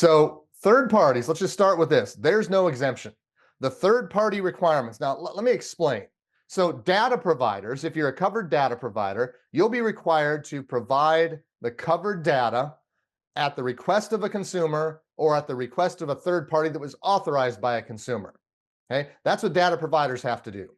So third parties, let's just start with this. There's no exemption. The third party requirements. Now, let me explain. So data providers, if you're a covered data provider, you'll be required to provide the covered data at the request of a consumer or at the request of a third party that was authorized by a consumer. Okay, that's what data providers have to do.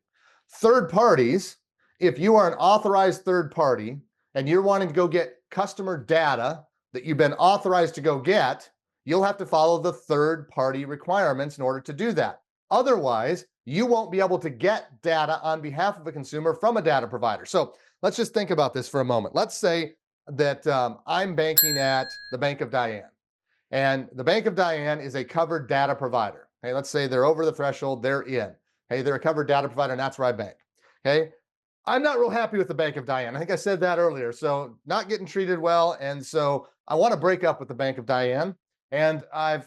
Third parties, if you are an authorized third party and you're wanting to go get customer data that you've been authorized to go get, you'll have to follow the third party requirements in order to do that. Otherwise, you won't be able to get data on behalf of a consumer from a data provider. So let's just think about this for a moment. Let's say that I'm banking at the Bank of Diane, and the Bank of Diane is a covered data provider. Hey, let's say they're over the threshold, they're in. Hey, they're a covered data provider, and that's where I bank. Okay, I'm not real happy with the Bank of Diane. I think I said that earlier. So not getting treated well, and so I want to break up with the Bank of Diane. And I've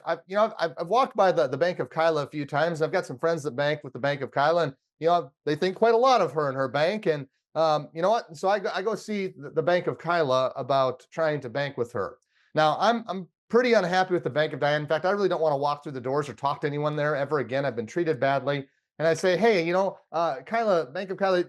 walked by the Bank of Kyla a few times. I've got some friends that bank with the Bank of Kyla, and they think quite a lot of her and her bank. And you know what? So I go see the Bank of Kyla about trying to bank with her. Now I'm pretty unhappy with the Bank of Diane. In fact, I really don't want to walk through the doors or talk to anyone there ever again. I've been treated badly. And I say, hey, Kyla, Bank of Kyla,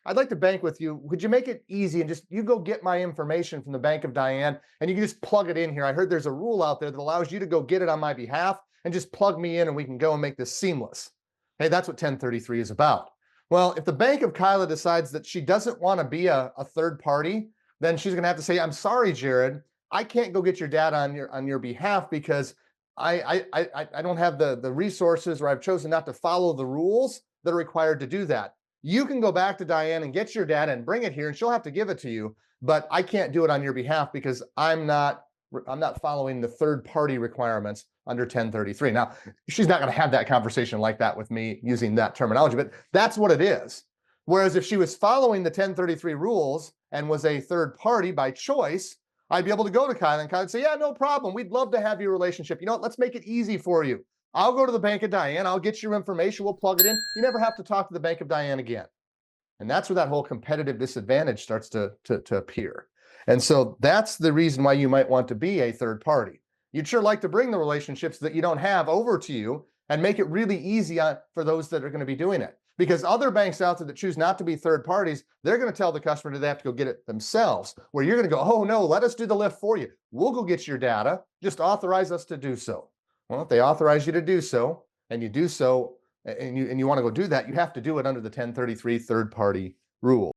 I'd like to bank with you. Could you make it easy and you go get my information from the Bank of Diane and you can just plug it in here. I heard there's a rule out there that allows you to go get it on my behalf and just plug me in and we can go and make this seamless. Hey, that's what 1033 is about. Well, if the Bank of Kyla decides that she doesn't want to be a third party, then she's going to have to say, I'm sorry, Jared, I can't go get your data on your behalf because I don't have the resources, or I've chosen not to follow the rules that are required to do that. You can go back to Diane and get your data and bring it here, and she'll have to give it to you, but I can't do it on your behalf because I'm not following the third party requirements under 1033. Now, she's not going to have that conversation like that with me using that terminology, but that's what it is. Whereas if she was following the 1033 rules and was a third party by choice, I'd be able to go to Kyla and Kyla would say, yeah, no problem. We'd love to have your relationship. You know what? Let's make it easy for you. I'll go to the Bank of Diane. I'll get your information. We'll plug it in. You never have to talk to the Bank of Diane again. And that's where that whole competitive disadvantage starts to appear. And so that's the reason why you might want to be a third party. You'd sure like to bring the relationships that you don't have over to you and make it really easy for those that are going to be doing it. Because other banks out there that choose not to be third parties, they're going to tell the customer that they have to go get it themselves, where you're going to go, oh no, let us do the lift for you. We'll go get your data. Just authorize us to do so. Well, if they authorize you to do so, and you do so, and you want to go do that, you have to do it under the 1033 third party rule.